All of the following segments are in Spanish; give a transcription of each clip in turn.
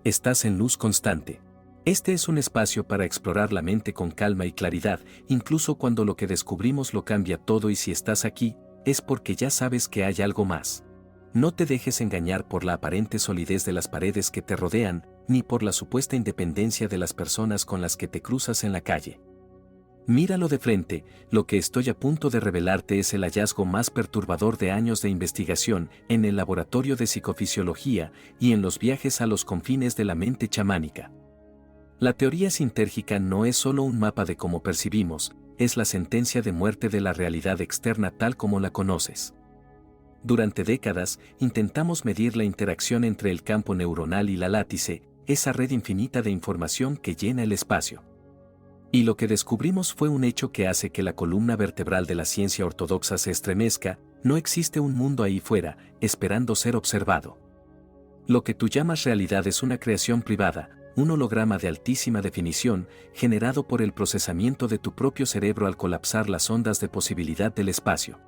Estás en luz constante. Este es un espacio para explorar la mente con calma y claridad, incluso cuando lo que descubrimos lo cambia todo, y si estás aquí, es porque ya sabes que hay algo más. No te dejes engañar por la aparente solidez de las paredes que te rodean, ni por la supuesta independencia de las personas con las que te cruzas en la calle. Míralo de frente, lo que estoy a punto de revelarte es el hallazgo más perturbador de años de investigación en el laboratorio de psicofisiología y en los viajes a los confines de la mente chamánica. La teoría sintérgica no es solo un mapa de cómo percibimos, es la sentencia de muerte de la realidad externa tal como la conoces. Durante décadas, intentamos medir la interacción entre el campo neuronal y la látice, esa red infinita de información que llena el espacio. Y lo que descubrimos fue un hecho que hace que la columna vertebral de la ciencia ortodoxa se estremezca: no existe un mundo ahí fuera, esperando ser observado. Lo que tú llamas realidad es una creación privada, un holograma de altísima definición, generado por el procesamiento de tu propio cerebro al colapsar las ondas de posibilidad del espacio.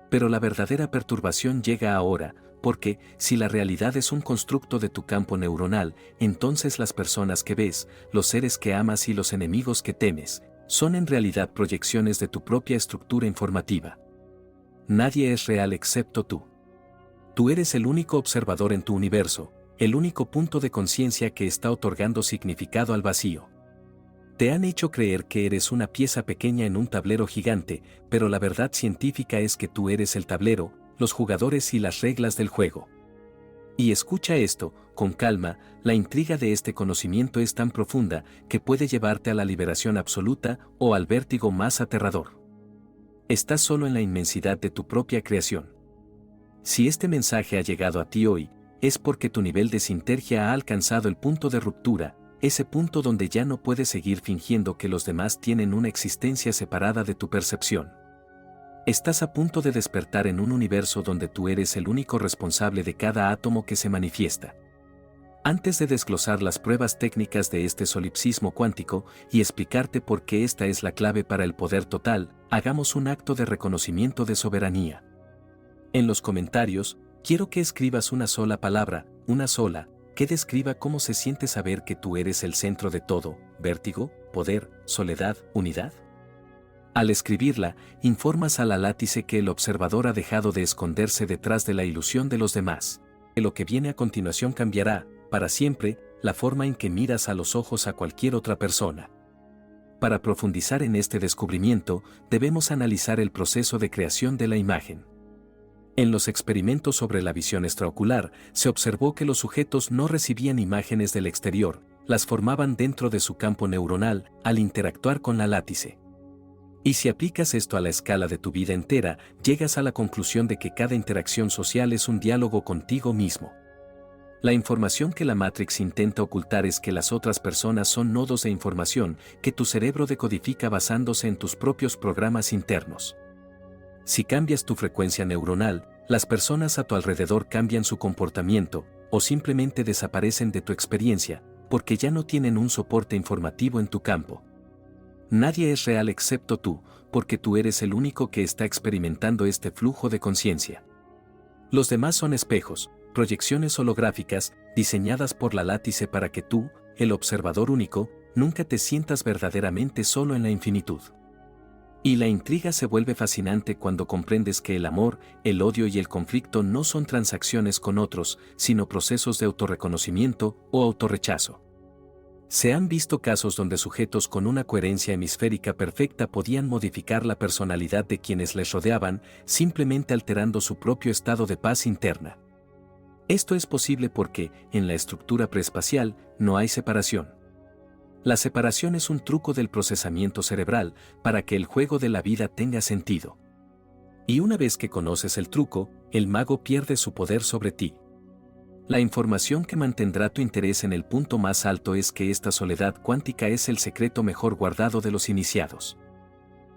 Pero la verdadera perturbación llega ahora, porque, si la realidad es un constructo de tu campo neuronal, entonces las personas que ves, los seres que amas y los enemigos que temes, son en realidad proyecciones de tu propia estructura informativa. Nadie es real excepto tú. Tú eres el único observador en tu universo, el único punto de conciencia que está otorgando significado al vacío. Te han hecho creer que eres una pieza pequeña en un tablero gigante, pero la verdad científica es que tú eres el tablero, los jugadores y las reglas del juego. Y escucha esto, con calma: la intriga de este conocimiento es tan profunda que puede llevarte a la liberación absoluta o al vértigo más aterrador. Estás solo en la inmensidad de tu propia creación. Si este mensaje ha llegado a ti hoy, es porque tu nivel de sintergia ha alcanzado el punto de ruptura, ese punto donde ya no puedes seguir fingiendo que los demás tienen una existencia separada de tu percepción. Estás a punto de despertar en un universo donde tú eres el único responsable de cada átomo que se manifiesta. Antes de desglosar las pruebas técnicas de este solipsismo cuántico y explicarte por qué esta es la clave para el poder total, hagamos un acto de reconocimiento de soberanía. En los comentarios, quiero que escribas una sola palabra, una sola, que describa cómo se siente saber que tú eres el centro de todo: vértigo, poder, soledad, unidad. Al escribirla, informas a la látice que el observador ha dejado de esconderse detrás de la ilusión de los demás. Que lo que viene a continuación cambiará, para siempre, la forma en que miras a los ojos a cualquier otra persona. Para profundizar en este descubrimiento, debemos analizar el proceso de creación de la imagen. En los experimentos sobre la visión extraocular, se observó que los sujetos no recibían imágenes del exterior, las formaban dentro de su campo neuronal al interactuar con la látice. Y si aplicas esto a la escala de tu vida entera, llegas a la conclusión de que cada interacción social es un diálogo contigo mismo. La información que la Matrix intenta ocultar es que las otras personas son nodos de información que tu cerebro decodifica basándose en tus propios programas internos. Si cambias tu frecuencia neuronal, las personas a tu alrededor cambian su comportamiento, o simplemente desaparecen de tu experiencia, porque ya no tienen un soporte informativo en tu campo. Nadie es real excepto tú, porque tú eres el único que está experimentando este flujo de conciencia. Los demás son espejos, proyecciones holográficas, diseñadas por la látice para que tú, el observador único, nunca te sientas verdaderamente solo en la infinitud. Y la intriga se vuelve fascinante cuando comprendes que el amor, el odio y el conflicto no son transacciones con otros, sino procesos de autorreconocimiento o autorrechazo. Se han visto casos donde sujetos con una coherencia hemisférica perfecta podían modificar la personalidad de quienes les rodeaban, simplemente alterando su propio estado de paz interna. Esto es posible porque, en la estructura preespacial, no hay separación. La separación es un truco del procesamiento cerebral para que el juego de la vida tenga sentido. Y una vez que conoces el truco, el mago pierde su poder sobre ti. La información que mantendrá tu interés en el punto más alto es que esta soledad cuántica es el secreto mejor guardado de los iniciados.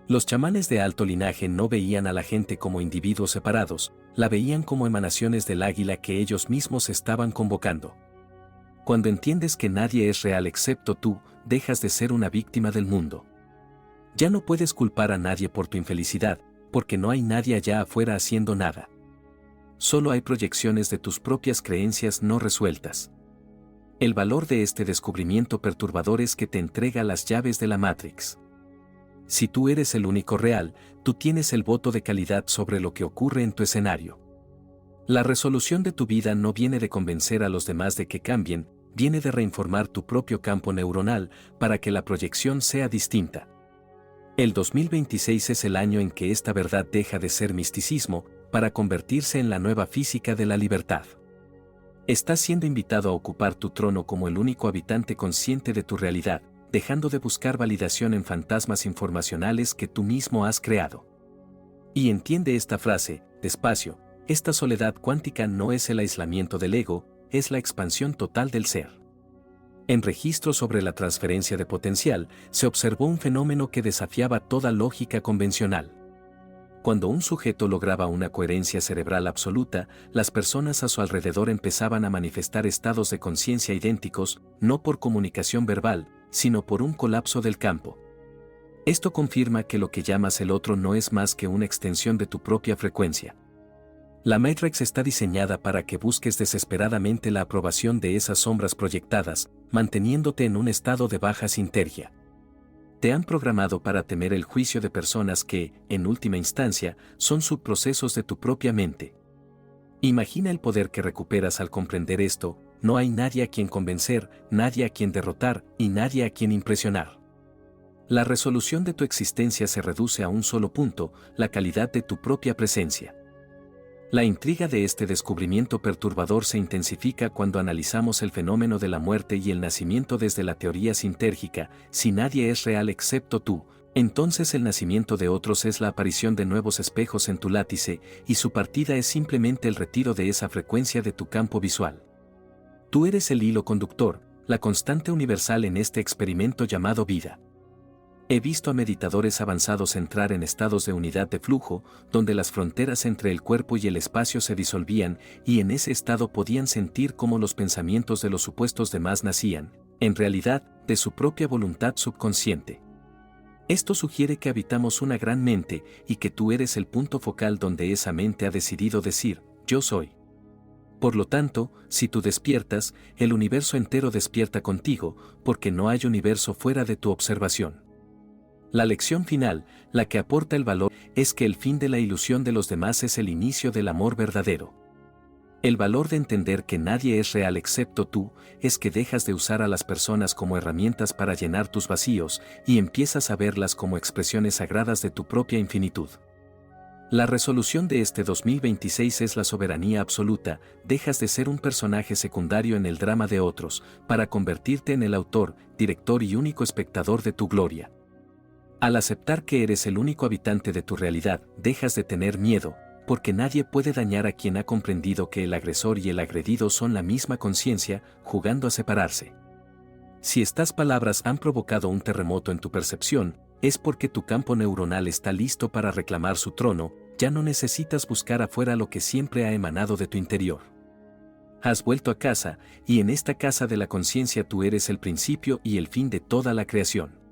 Los chamanes de alto linaje no veían a la gente como individuos separados, la veían como emanaciones del águila que ellos mismos estaban convocando. Cuando entiendes que nadie es real excepto tú, dejas de ser una víctima del mundo. Ya no puedes culpar a nadie por tu infelicidad, porque no hay nadie allá afuera haciendo nada. Solo hay proyecciones de tus propias creencias no resueltas. El valor de este descubrimiento perturbador es que te entrega las llaves de la Matrix. Si tú eres el único real, tú tienes el voto de calidad sobre lo que ocurre en tu escenario. La resolución de tu vida no viene de convencer a los demás de que cambien, viene de reinformar tu propio campo neuronal para que la proyección sea distinta. El 2026 es el año en que esta verdad deja de ser misticismo para convertirse en la nueva física de la libertad. Estás siendo invitado a ocupar tu trono como el único habitante consciente de tu realidad, dejando de buscar validación en fantasmas informacionales que tú mismo has creado. Y entiende esta frase, despacio, esta soledad cuántica no es el aislamiento del ego, es la expansión total del ser. En registros sobre la transferencia de potencial, se observó un fenómeno que desafiaba toda lógica convencional. Cuando un sujeto lograba una coherencia cerebral absoluta, las personas a su alrededor empezaban a manifestar estados de conciencia idénticos, no por comunicación verbal, sino por un colapso del campo. Esto confirma que lo que llamas el otro no es más que una extensión de tu propia frecuencia. La Matrix está diseñada para que busques desesperadamente la aprobación de esas sombras proyectadas, manteniéndote en un estado de baja sintergia. Te han programado para temer el juicio de personas que, en última instancia, son subprocesos de tu propia mente. Imagina el poder que recuperas al comprender esto: no hay nadie a quien convencer, nadie a quien derrotar y nadie a quien impresionar. La resolución de tu existencia se reduce a un solo punto: la calidad de tu propia presencia. La intriga de este descubrimiento perturbador se intensifica cuando analizamos el fenómeno de la muerte y el nacimiento desde la teoría sintérgica. Si nadie es real excepto tú, entonces el nacimiento de otros es la aparición de nuevos espejos en tu látice, y su partida es simplemente el retiro de esa frecuencia de tu campo visual. Tú eres el hilo conductor, la constante universal en este experimento llamado vida. He visto a meditadores avanzados entrar en estados de unidad de flujo, donde las fronteras entre el cuerpo y el espacio se disolvían, y en ese estado podían sentir cómo los pensamientos de los supuestos demás nacían, en realidad, de su propia voluntad subconsciente. Esto sugiere que habitamos una gran mente y que tú eres el punto focal donde esa mente ha decidido decir, yo soy. Por lo tanto, si tú despiertas, el universo entero despierta contigo, porque no hay universo fuera de tu observación. La lección final, la que aporta el valor, es que el fin de la ilusión de los demás es el inicio del amor verdadero. El valor de entender que nadie es real excepto tú, es que dejas de usar a las personas como herramientas para llenar tus vacíos y empiezas a verlas como expresiones sagradas de tu propia infinitud. La resolución de este 2026 es la soberanía absoluta: dejas de ser un personaje secundario en el drama de otros, para convertirte en el autor, director y único espectador de tu gloria. Al aceptar que eres el único habitante de tu realidad, dejas de tener miedo, porque nadie puede dañar a quien ha comprendido que el agresor y el agredido son la misma conciencia, jugando a separarse. Si estas palabras han provocado un terremoto en tu percepción, es porque tu campo neuronal está listo para reclamar su trono. Ya no necesitas buscar afuera lo que siempre ha emanado de tu interior. Has vuelto a casa, y en esta casa de la conciencia tú eres el principio y el fin de toda la creación.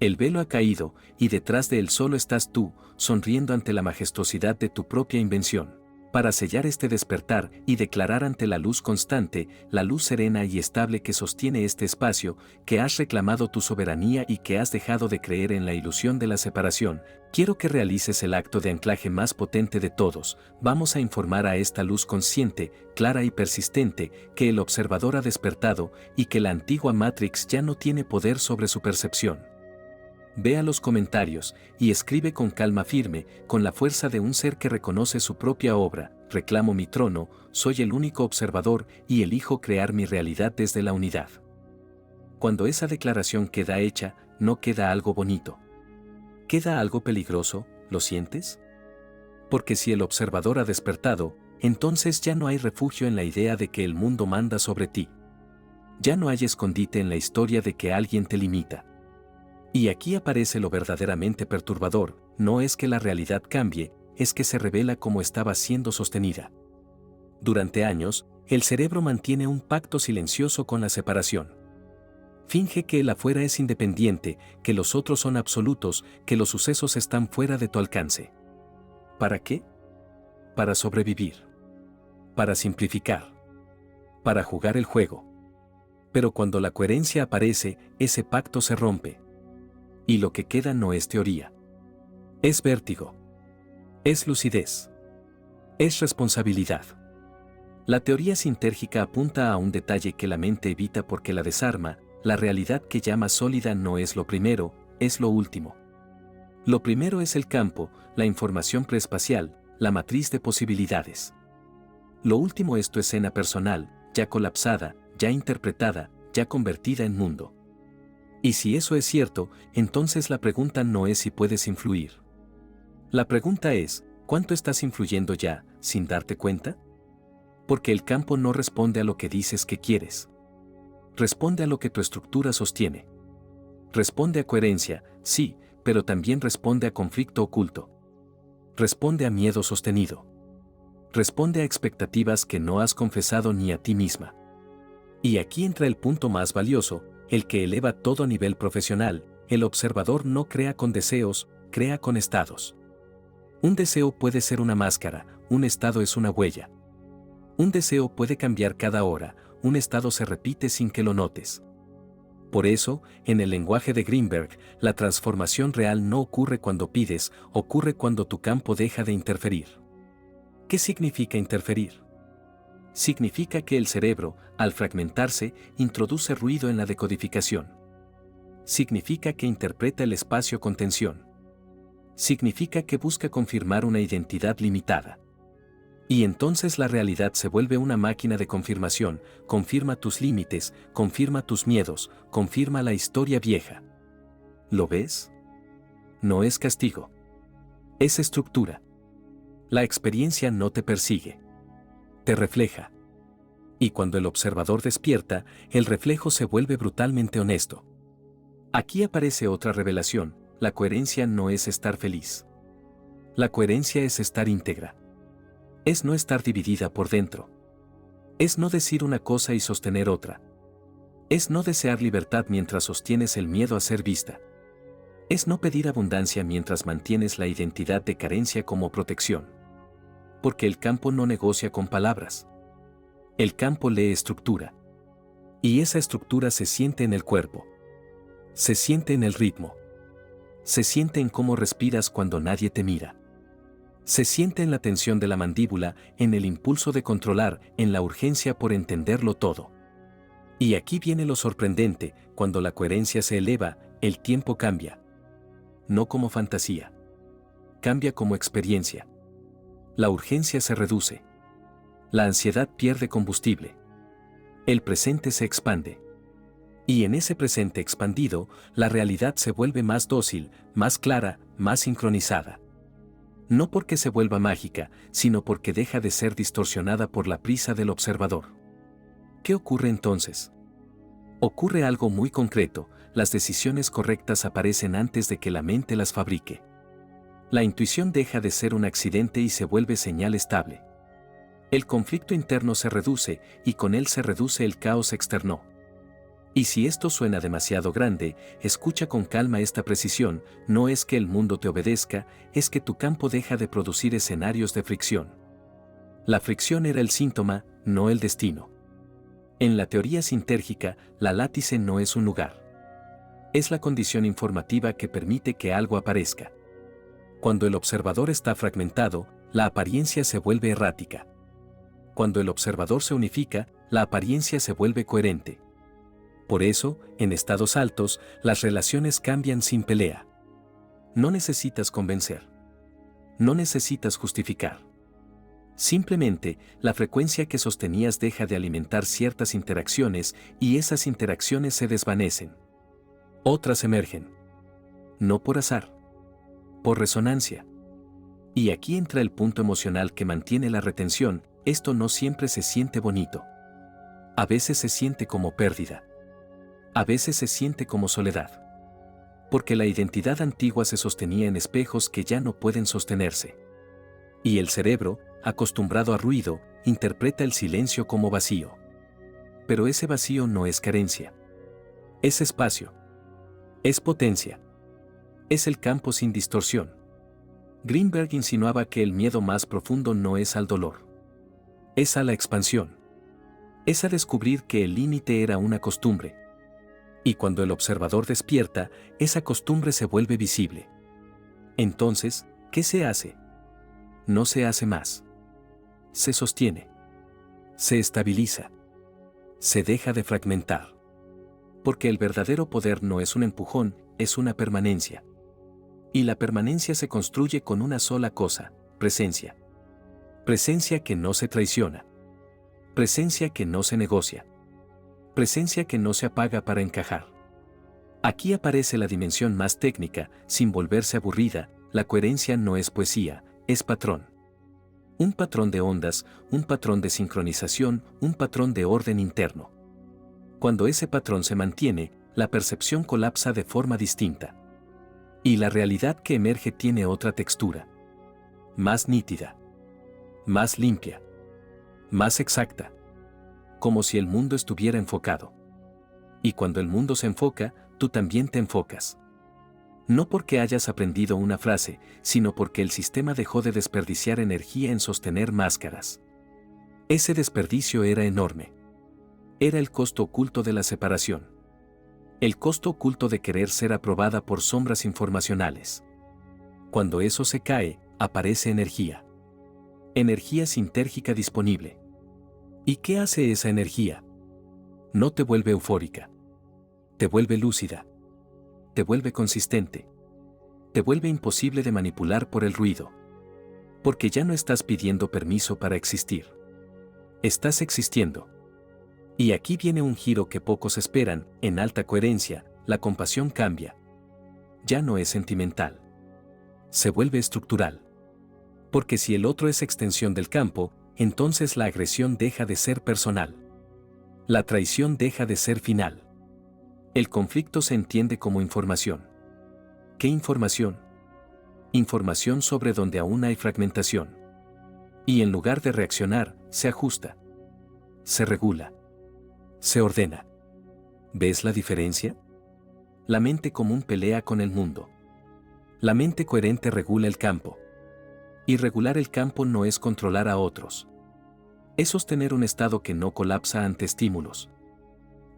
El velo ha caído, y detrás de él solo estás tú, sonriendo ante la majestuosidad de tu propia invención. Para sellar este despertar y declarar ante la luz constante, la luz serena y estable que sostiene este espacio, que has reclamado tu soberanía y que has dejado de creer en la ilusión de la separación, quiero que realices el acto de anclaje más potente de todos. Vamos a informar a esta luz consciente, clara y persistente, que el observador ha despertado y que la antigua Matrix ya no tiene poder sobre su percepción. Ve a los comentarios y escribe con calma firme, con la fuerza de un ser que reconoce su propia obra: reclamo mi trono, soy el único observador y elijo crear mi realidad desde la unidad. Cuando esa declaración queda hecha, no queda algo bonito. Queda algo peligroso, ¿lo sientes? Porque si el observador ha despertado, entonces ya no hay refugio en la idea de que el mundo manda sobre ti. Ya no hay escondite en la historia de que alguien te limita. Y aquí aparece lo verdaderamente perturbador: no es que la realidad cambie, es que se revela como estaba siendo sostenida. Durante años, el cerebro mantiene un pacto silencioso con la separación. Finge que el afuera es independiente, que los otros son absolutos, que los sucesos están fuera de tu alcance. ¿Para qué? Para sobrevivir. Para simplificar. Para jugar el juego. Pero cuando la coherencia aparece, ese pacto se rompe. Y lo que queda no es teoría. Es vértigo. Es lucidez. Es responsabilidad. La teoría sintérgica apunta a un detalle que la mente evita porque la desarma. La realidad que llama sólida no es lo primero, es lo último. Lo primero es el campo, la información preespacial, la matriz de posibilidades. Lo último es tu escena personal, ya colapsada, ya interpretada, ya convertida en mundo. Y si eso es cierto, entonces la pregunta no es si puedes influir. La pregunta es, ¿cuánto estás influyendo ya, sin darte cuenta? Porque el campo no responde a lo que dices que quieres. Responde a lo que tu estructura sostiene. Responde a coherencia, sí, pero también responde a conflicto oculto. Responde a miedo sostenido. Responde a expectativas que no has confesado ni a ti misma. Y aquí entra el punto más valioso, el que eleva todo a nivel profesional. El observador no crea con deseos, crea con estados. Un deseo puede ser una máscara, un estado es una huella. Un deseo puede cambiar cada hora, un estado se repite sin que lo notes. Por eso, en el lenguaje de Greenberg, la transformación real no ocurre cuando pides, ocurre cuando tu campo deja de interferir. ¿Qué significa interferir? Significa que el cerebro, al fragmentarse, introduce ruido en la decodificación. Significa que interpreta el espacio con tensión. Significa que busca confirmar una identidad limitada. Y entonces la realidad se vuelve una máquina de confirmación, confirma tus límites, confirma tus miedos, confirma la historia vieja. ¿Lo ves? No es castigo. Es estructura. La experiencia no te persigue. Te refleja. Y cuando el observador despierta, el reflejo se vuelve brutalmente honesto. Aquí aparece otra revelación, la coherencia no es estar feliz. La coherencia es estar íntegra. Es no estar dividida por dentro. Es no decir una cosa y sostener otra. Es no desear libertad mientras sostienes el miedo a ser vista. Es no pedir abundancia mientras mantienes la identidad de carencia como protección. Porque el campo no negocia con palabras. El campo lee estructura. Y esa estructura se siente en el cuerpo. Se siente en el ritmo. Se siente en cómo respiras cuando nadie te mira. Se siente en la tensión de la mandíbula, en el impulso de controlar, en la urgencia por entenderlo todo. Y aquí viene lo sorprendente, cuando la coherencia se eleva, el tiempo cambia. No como fantasía. Cambia como experiencia. La urgencia se reduce. La ansiedad pierde combustible. El presente se expande. Y en ese presente expandido, la realidad se vuelve más dócil, más clara, más sincronizada. No porque se vuelva mágica, sino porque deja de ser distorsionada por la prisa del observador. ¿Qué ocurre entonces? Ocurre algo muy concreto, las decisiones correctas aparecen antes de que la mente las fabrique. La intuición deja de ser un accidente y se vuelve señal estable. El conflicto interno se reduce y con él se reduce el caos externo. Y si esto suena demasiado grande, escucha con calma esta precisión, no es que el mundo te obedezca, es que tu campo deja de producir escenarios de fricción. La fricción era el síntoma, no el destino. En la teoría sintérgica, la látice no es un lugar. Es la condición informativa que permite que algo aparezca. Cuando el observador está fragmentado, la apariencia se vuelve errática. Cuando el observador se unifica, la apariencia se vuelve coherente. Por eso, en estados altos, las relaciones cambian sin pelea. No necesitas convencer. No necesitas justificar. Simplemente, la frecuencia que sostenías deja de alimentar ciertas interacciones y esas interacciones se desvanecen. Otras emergen. No por azar. Por resonancia. Y aquí entra el punto emocional que mantiene la retención, esto no siempre se siente bonito. A veces se siente como pérdida. A veces se siente como soledad. Porque la identidad antigua se sostenía en espejos que ya no pueden sostenerse. Y el cerebro, acostumbrado a ruido, interpreta el silencio como vacío. Pero ese vacío no es carencia. Es espacio. Es potencia. Es el campo sin distorsión. Greenberg insinuaba que el miedo más profundo no es al dolor. Es a la expansión. Es a descubrir que el límite era una costumbre. Y cuando el observador despierta, esa costumbre se vuelve visible. Entonces, ¿qué se hace? No se hace más. Se sostiene. Se estabiliza. Se deja de fragmentar. Porque el verdadero poder no es un empujón, es una permanencia. Y la permanencia se construye con una sola cosa, presencia. Presencia que no se traiciona. Presencia que no se negocia. Presencia que no se apaga para encajar. Aquí aparece la dimensión más técnica, sin volverse aburrida. La coherencia no es poesía, es patrón. Un patrón de ondas, un patrón de sincronización, un patrón de orden interno. Cuando ese patrón se mantiene, la percepción colapsa de forma distinta. Y la realidad que emerge tiene otra textura. Más nítida. Más limpia. Más exacta. Como si el mundo estuviera enfocado. Y cuando el mundo se enfoca, tú también te enfocas. No porque hayas aprendido una frase, sino porque el sistema dejó de desperdiciar energía en sostener máscaras. Ese desperdicio era enorme. Era el costo oculto de la separación. El costo oculto de querer ser aprobada por sombras informacionales. Cuando eso se cae, aparece energía. Energía sintérgica disponible. ¿Y qué hace esa energía? No te vuelve eufórica. Te vuelve lúcida. Te vuelve consistente. Te vuelve imposible de manipular por el ruido. Porque ya no estás pidiendo permiso para existir. Estás existiendo. Y aquí viene un giro que pocos esperan. En alta coherencia, la compasión cambia. Ya no es sentimental. Se vuelve estructural. Porque si el otro es extensión del campo, entonces la agresión deja de ser personal. La traición deja de ser final. El conflicto se entiende como información. ¿Qué información? Información sobre donde aún hay fragmentación. Y en lugar de reaccionar, se ajusta. Se regula. Se ordena. ¿Ves la diferencia? La mente común pelea con el mundo. La mente coherente regula el campo. Y regular el campo no es controlar a otros. Es sostener un estado que no colapsa ante estímulos.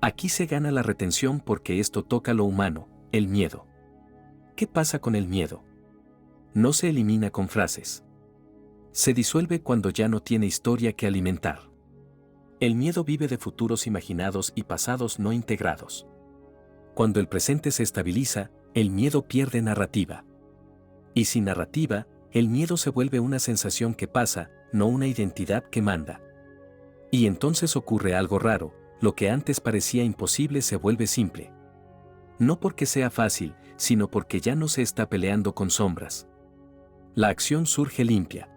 Aquí se gana la retención porque esto toca lo humano, el miedo. ¿Qué pasa con el miedo? No se elimina con frases. Se disuelve cuando ya no tiene historia que alimentar. El miedo vive de futuros imaginados y pasados no integrados. Cuando el presente se estabiliza, el miedo pierde narrativa. Y sin narrativa, el miedo se vuelve una sensación que pasa, no una identidad que manda. Y entonces ocurre algo raro, lo que antes parecía imposible se vuelve simple. No porque sea fácil, sino porque ya no se está peleando con sombras. La acción surge limpia.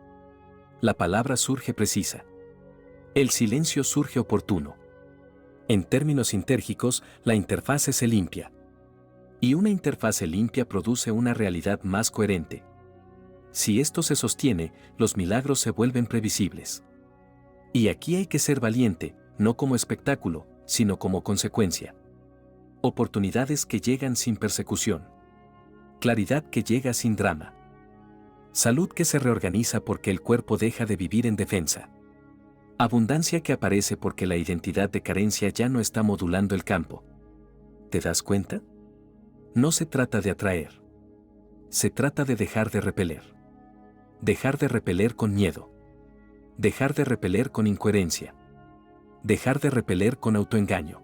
La palabra surge precisa. El silencio surge oportuno. En términos sintérgicos, la interfase se limpia. Y una interfase limpia produce una realidad más coherente. Si esto se sostiene, los milagros se vuelven previsibles. Y aquí hay que ser valiente, no como espectáculo, sino como consecuencia. Oportunidades que llegan sin persecución. Claridad que llega sin drama. Salud que se reorganiza porque el cuerpo deja de vivir en defensa. Abundancia que aparece porque la identidad de carencia ya no está modulando el campo. ¿Te das cuenta? No se trata de atraer. Se trata de dejar de repeler. Dejar de repeler con miedo. Dejar de repeler con incoherencia. Dejar de repeler con autoengaño.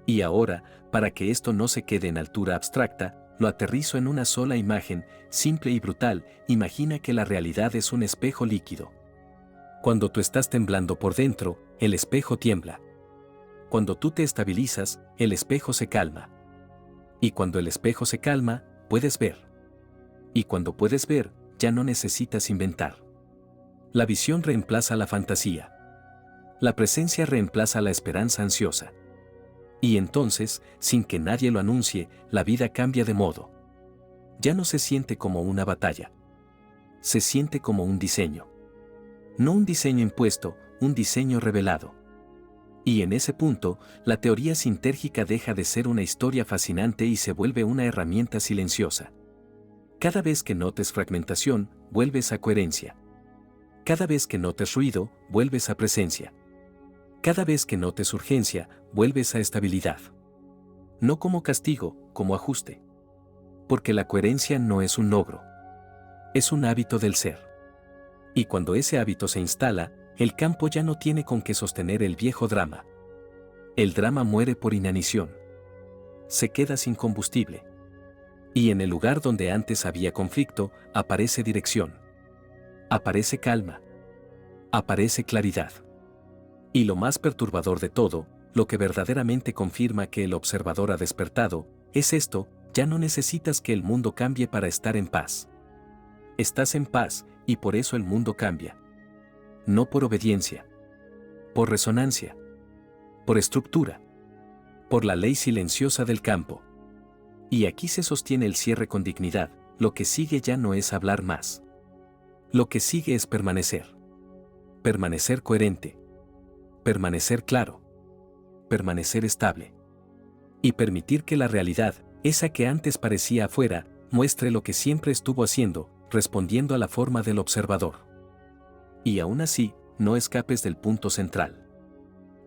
Y ahora, para que esto no se quede en altura abstracta, lo aterrizo en una sola imagen, simple y brutal. Imagina que la realidad es un espejo líquido. Cuando tú estás temblando por dentro, el espejo tiembla. Cuando tú te estabilizas, el espejo se calma. Y cuando el espejo se calma, puedes ver. Y cuando puedes ver, ya no necesitas inventar. La visión reemplaza la fantasía. La presencia reemplaza la esperanza ansiosa. Y entonces, sin que nadie lo anuncie, la vida cambia de modo. Ya no se siente como una batalla. Se siente como un diseño. No un diseño impuesto, un diseño revelado. Y en ese punto, la teoría sintérgica deja de ser una historia fascinante y se vuelve una herramienta silenciosa. Cada vez que notes fragmentación, vuelves a coherencia. Cada vez que notes ruido, vuelves a presencia. Cada vez que notes urgencia, vuelves a estabilidad. No como castigo, como ajuste. Porque la coherencia no es un logro. Es un hábito del ser. Y cuando ese hábito se instala, el campo ya no tiene con qué sostener el viejo drama. El drama muere por inanición. Se queda sin combustible. Y en el lugar donde antes había conflicto, aparece dirección. Aparece calma. Aparece claridad. Y lo más perturbador de todo, lo que verdaderamente confirma que el observador ha despertado, es esto: ya no necesitas que el mundo cambie para estar en paz. Estás en paz, y por eso el mundo cambia. No por obediencia. Por resonancia. Por estructura. Por la ley silenciosa del campo. Y aquí se sostiene el cierre con dignidad: lo que sigue ya no es hablar más. Lo que sigue es permanecer. Permanecer coherente. Permanecer claro. Permanecer estable. Y permitir que la realidad, esa que antes parecía afuera, muestre lo que siempre estuvo haciendo, respondiendo a la forma del observador. Y aún así, no escapes del punto central.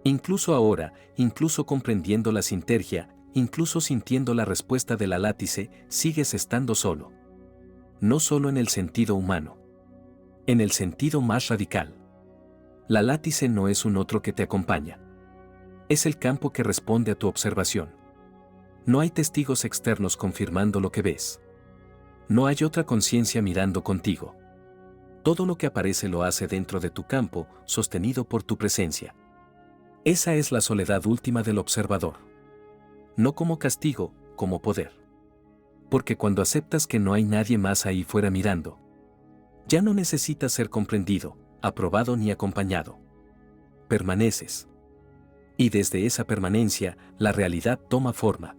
Incluso ahora, incluso comprendiendo la sintergia, incluso sintiendo la respuesta de la látice, sigues estando solo. No solo en el sentido humano. En el sentido más radical. La látice no es un otro que te acompaña. Es el campo que responde a tu observación. No hay testigos externos confirmando lo que ves. No hay otra conciencia mirando contigo. Todo lo que aparece lo hace dentro de tu campo, sostenido por tu presencia. Esa es la soledad última del observador. No como castigo, como poder. Porque cuando aceptas que no hay nadie más ahí fuera mirando, ya no necesitas ser comprendido, aprobado ni acompañado. Permaneces. Y desde esa permanencia, la realidad toma forma.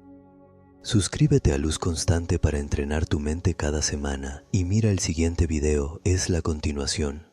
Suscríbete a Luz Constante para entrenar tu mente cada semana y mira el siguiente video, es la continuación.